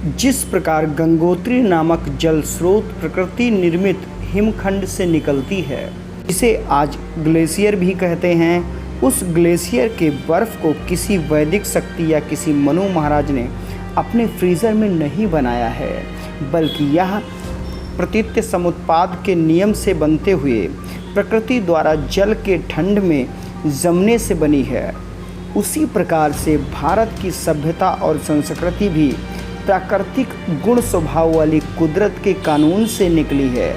जिस प्रकार गंगोत्री नामक जल स्रोत प्रकृति निर्मित हिमखंड से निकलती है, इसे आज ग्लेशियर भी कहते हैं, उस ग्लेशियर के बर्फ़ को किसी वैदिक शक्ति या किसी मनु महाराज ने अपने फ्रीज़र में नहीं बनाया है, बल्कि यह प्रकृति समुत्पाद के नियम से बनते हुए प्रकृति द्वारा जल के ठंड में जमने से बनी है। उसी प्रकार से भारत की सभ्यता और संस्कृति भी प्राकृतिक गुण स्वभाव वाली कुदरत के कानून से निकली है।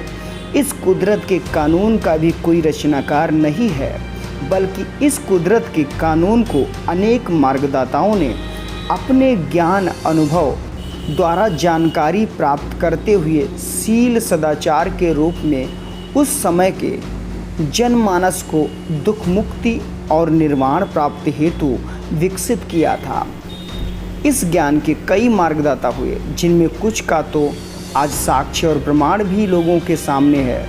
इस कुदरत के कानून का भी कोई रचनाकार नहीं है, बल्कि इस कुदरत के कानून को अनेक मार्गदाताओं ने अपने ज्ञान अनुभव द्वारा जानकारी प्राप्त करते हुए शील सदाचार के रूप में उस समय के जनमानस को दुख मुक्ति और निर्वाण प्राप्ति हेतु विकसित किया था। इस ज्ञान के कई मार्गदाता हुए, जिनमें कुछ का तो आज साक्ष्य और प्रमाण भी लोगों के सामने है,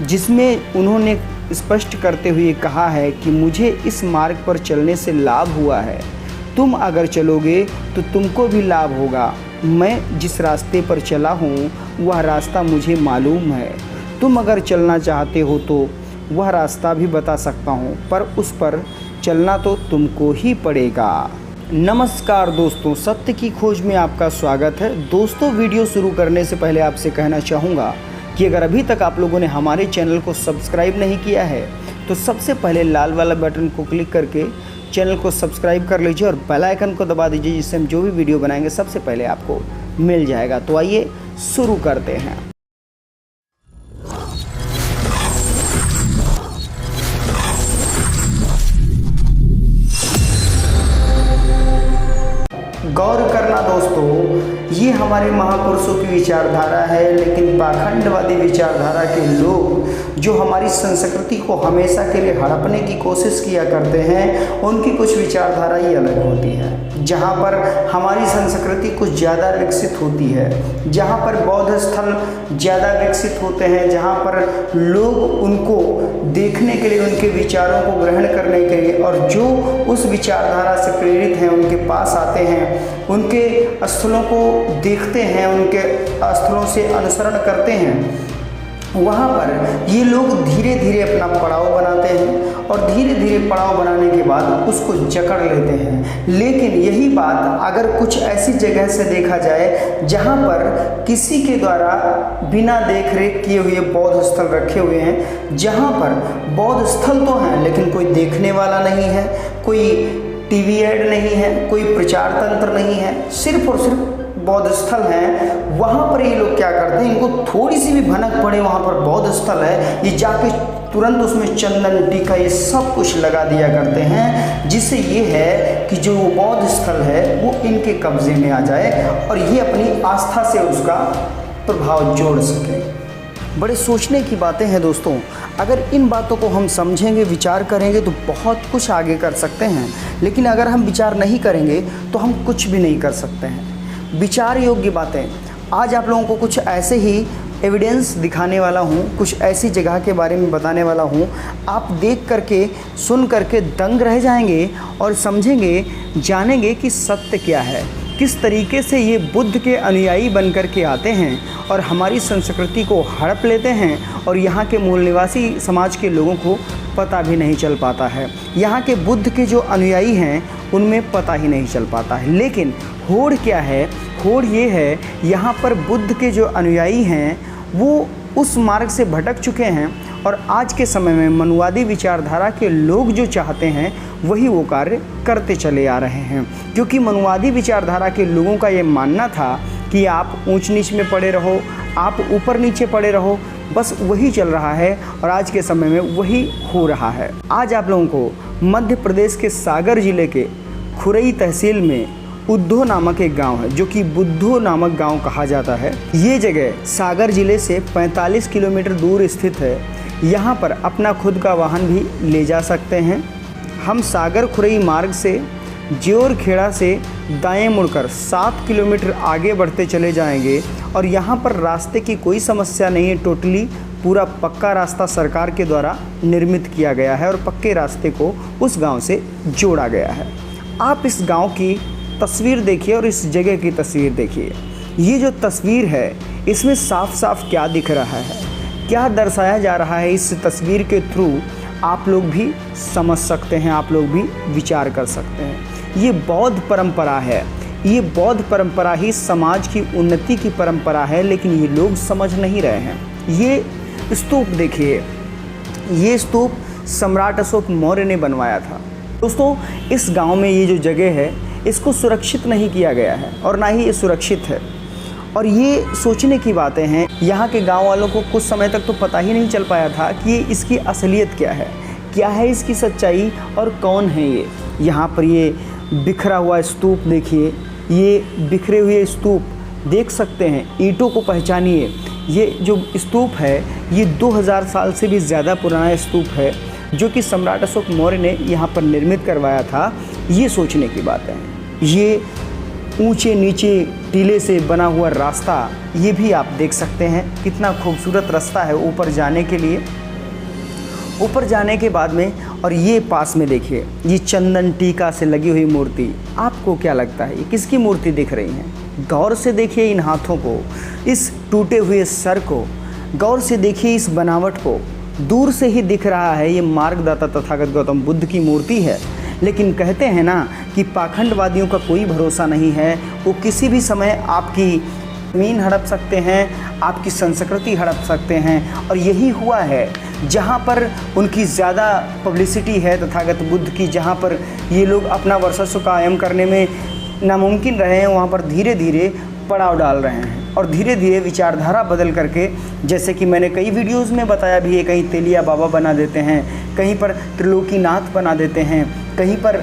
जिसमें उन्होंने स्पष्ट करते हुए कहा है कि मुझे इस मार्ग पर चलने से लाभ हुआ है, तुम अगर चलोगे तो तुमको भी लाभ होगा। मैं जिस रास्ते पर चला हूँ वह रास्ता मुझे मालूम है, तुम अगर चलना चाहते हो तो वह रास्ता भी बता सकता हूँ, पर उस पर चलना तो तुमको ही पड़ेगा। नमस्कार दोस्तों, सत्य की खोज में आपका स्वागत है। दोस्तों, वीडियो शुरू करने से पहले आपसे कहना चाहूँगा कि अगर अभी तक आप लोगों ने हमारे चैनल को सब्सक्राइब नहीं किया है तो सबसे पहले लाल वाला बटन को क्लिक करके चैनल को सब्सक्राइब कर लीजिए और बेल आइकन को दबा दीजिए, जिससे हम जो भी वीडियो बनाएंगे सबसे पहले आपको मिल जाएगा। तो आइए शुरू करते हैं। गौर करना दोस्तों, ये हमारे महापुरुषों की विचारधारा है, लेकिन पाखंडवादी विचारधारा के लोग जो हमारी संस्कृति को हमेशा के लिए हड़पने की कोशिश किया करते हैं, उनकी कुछ विचारधारा ही अलग होती है। जहाँ पर हमारी संस्कृति कुछ ज़्यादा विकसित होती है, जहाँ पर बौद्ध स्थल ज़्यादा विकसित होते हैं, जहाँ पर लोग उनको देखने के लिए, उनके विचारों को ग्रहण करने के लिए और जो उस विचारधारा से प्रेरित हैं उनके पास आते हैं, उनके स्थलों को देखते हैं, उनके स्थलों से अनुसरण करते हैं, वहाँ पर ये लोग धीरे धीरे अपना पड़ाव बनाते हैं और धीरे धीरे पड़ाव बनाने के बाद उसको जकड़ लेते हैं। लेकिन यही बात अगर कुछ ऐसी जगह से देखा जाए जहाँ पर किसी के द्वारा बिना देख रेख किए हुए बौद्ध स्थल रखे हुए हैं, जहाँ पर बौद्ध स्थल तो हैं लेकिन कोई देखने वाला नहीं है, कोई टीवी ऐड नहीं है, कोई प्रचार तंत्र नहीं है, सिर्फ और सिर्फ बौद्ध स्थल हैं, वहाँ पर ये लोग क्या करते हैं, इनको थोड़ी सी भी भनक पड़े वहाँ पर बौद्ध स्थल है, ये जाके तुरंत उसमें चंदन टीका ये सब कुछ लगा दिया करते हैं, जिससे ये है कि जो बौद्ध स्थल है वो इनके कब्जे में आ जाए और ये अपनी आस्था से उसका प्रभाव जोड़ सके। बड़े सोचने की बातें हैं दोस्तों। अगर इन बातों को हम समझेंगे, विचार करेंगे तो बहुत कुछ आगे कर सकते हैं, लेकिन अगर हम विचार नहीं करेंगे तो हम कुछ भी नहीं कर सकते हैं। विचार योग्य बातें आज आप लोगों को कुछ ऐसे ही एविडेंस दिखाने वाला हूँ, कुछ ऐसी जगह के बारे में बताने वाला हूँ, आप देख करके सुन करके दंग रह जाएंगे और समझेंगे, जानेंगे कि सत्य क्या है, किस तरीके से ये बुद्ध के अनुयायी बन कर के आते हैं और हमारी संस्कृति को हड़प लेते हैं और यहाँ के मूल निवासी समाज के लोगों को पता भी नहीं चल पाता है। यहाँ के बुद्ध के जो अनुयायी हैं उनमें पता ही नहीं चल पाता है। लेकिन होड़ क्या है? होड़ ये है, यहाँ पर बुद्ध के जो अनुयायी हैं वो उस मार्ग से भटक चुके हैं और आज के समय में मनुवादी विचारधारा के लोग जो चाहते हैं वही वो कार्य करते चले आ रहे हैं, क्योंकि मनुवादी विचारधारा के लोगों का ये मानना था कि आप ऊंच नीच में पड़े रहो, आप ऊपर नीचे पड़े रहो, बस वही चल रहा है और आज के समय में वही हो रहा है। आज आप लोगों को मध्य प्रदेश के सागर जिले के खुरई तहसील में उद्धो नामक एक गांव है, जो कि बुद्धो नामक गांव कहा जाता है। ये जगह सागर जिले से 45 किलोमीटर दूर स्थित है। यहाँ पर अपना खुद का वाहन भी ले जा सकते हैं। हम सागर खुरई मार्ग से ज्योरखेड़ा से दाएं मुड़कर 7 किलोमीटर आगे बढ़ते चले जाएंगे और यहाँ पर रास्ते की कोई समस्या नहीं है। टोटली पूरा पक्का रास्ता सरकार के द्वारा निर्मित किया गया है और पक्के रास्ते को उस गांव से जोड़ा गया है। आप इस गांव की तस्वीर देखिए और इस जगह की तस्वीर देखिए। ये जो तस्वीर है इसमें साफ साफ क्या दिख रहा है, क्या दर्शाया जा रहा है, इस तस्वीर के थ्रू आप लोग भी समझ सकते हैं, आप लोग भी विचार कर सकते हैं। ये बौद्ध परंपरा है, ये बौद्ध परंपरा ही समाज की उन्नति की परंपरा है, लेकिन ये लोग समझ नहीं रहे हैं। ये स्तूप देखिए, ये स्तूप सम्राट अशोक मौर्य ने बनवाया था। दोस्तों, इस गांव में ये जो जगह है इसको सुरक्षित नहीं किया गया है और ना ही ये सुरक्षित है। और ये सोचने की बातें हैं, यहाँ के गांव वालों को कुछ समय तक तो पता ही नहीं चल पाया था कि इसकी असलियत क्या है इसकी सच्चाई और कौन है ये। यहाँ पर ये बिखरा हुआ स्तूप देखिए, ये बिखरे हुए स्तूप देख सकते हैं, ईंटों को पहचानिए। ये जो स्तूप है ये 2000 साल से भी ज़्यादा पुराना स्तूप है, जो कि सम्राट अशोक मौर्य ने यहाँ पर निर्मित करवाया था। ये सोचने की बात है। ये ऊंचे नीचे टीले से बना हुआ रास्ता, ये भी आप देख सकते हैं कितना खूबसूरत रास्ता है ऊपर जाने के लिए। ऊपर जाने के बाद में और ये पास में देखिए, ये चंदन टीका से लगी हुई मूर्ति, आपको क्या लगता है ये किसकी मूर्ति दिख रही है? गौर से देखिए इन हाथों को, इस टूटे हुए सर को, गौर से देखिए इस बनावट को। दूर से ही दिख रहा है ये मार्गदाता तथागत गौतम बुद्ध की मूर्ति है। लेकिन कहते हैं ना कि पाखंडवादियों का कोई भरोसा नहीं है, वो किसी भी समय आपकी ज़मीन हड़प सकते हैं, आपकी संस्कृति हड़प सकते हैं। और यही हुआ है, जहाँ पर उनकी ज़्यादा पब्लिसिटी है तथागत बुद्ध की, जहाँ पर ये लोग अपना वर्चस्व कायम करने में नामुमकिन रहे हैं, वहाँ पर धीरे धीरे पड़ाव डाल रहे हैं और धीरे धीरे विचारधारा बदल करके, जैसे कि मैंने कई वीडियोज़ में बताया भी है, कहीं तेलिया बाबा बना देते हैं, कहीं पर त्रिलोकीनाथ बना देते हैं, कहीं पर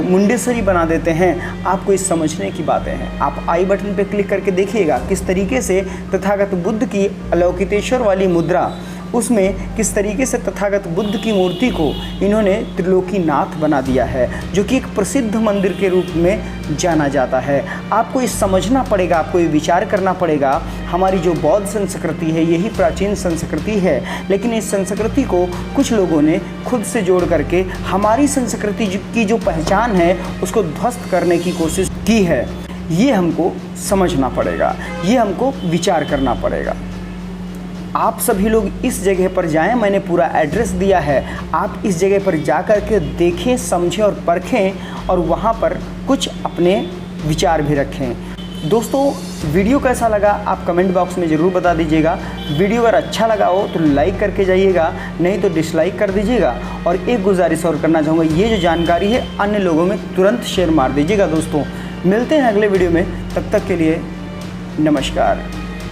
मुंडेश्वरी बना देते हैं। आपको इस समझने की बातें हैं। आप आई बटन पे क्लिक करके देखिएगा किस तरीके से तथागत बुद्ध की अलौकितेश्वर वाली मुद्रा, उसमें किस तरीके से तथागत बुद्ध की मूर्ति को इन्होंने त्रिलोकीनाथ बना दिया है, जो कि एक प्रसिद्ध मंदिर के रूप में जाना जाता है। आपको इस समझना पड़ेगा, आपको ये विचार करना पड़ेगा। हमारी जो बौद्ध संस्कृति है यही प्राचीन संस्कृति है, लेकिन इस संस्कृति को कुछ लोगों ने खुद से जोड़ करके हमारी संस्कृति की जो पहचान है उसको ध्वस्त करने की कोशिश की है। ये हमको समझना पड़ेगा, ये हमको विचार करना पड़ेगा। आप सभी लोग इस जगह पर जाएं, मैंने पूरा एड्रेस दिया है। आप इस जगह पर जा कर के देखें, समझें और परखें और वहाँ पर कुछ अपने विचार भी रखें। दोस्तों, वीडियो कैसा लगा आप कमेंट बॉक्स में ज़रूर बता दीजिएगा। वीडियो अगर अच्छा लगा हो तो लाइक करके जाइएगा, नहीं तो डिसलाइक कर दीजिएगा। और एक गुजारिश और करना चाहूँगा, ये जो जानकारी है अन्य लोगों में तुरंत शेयर मार दीजिएगा। दोस्तों, मिलते हैं अगले वीडियो में, तब तक के लिए नमस्कार।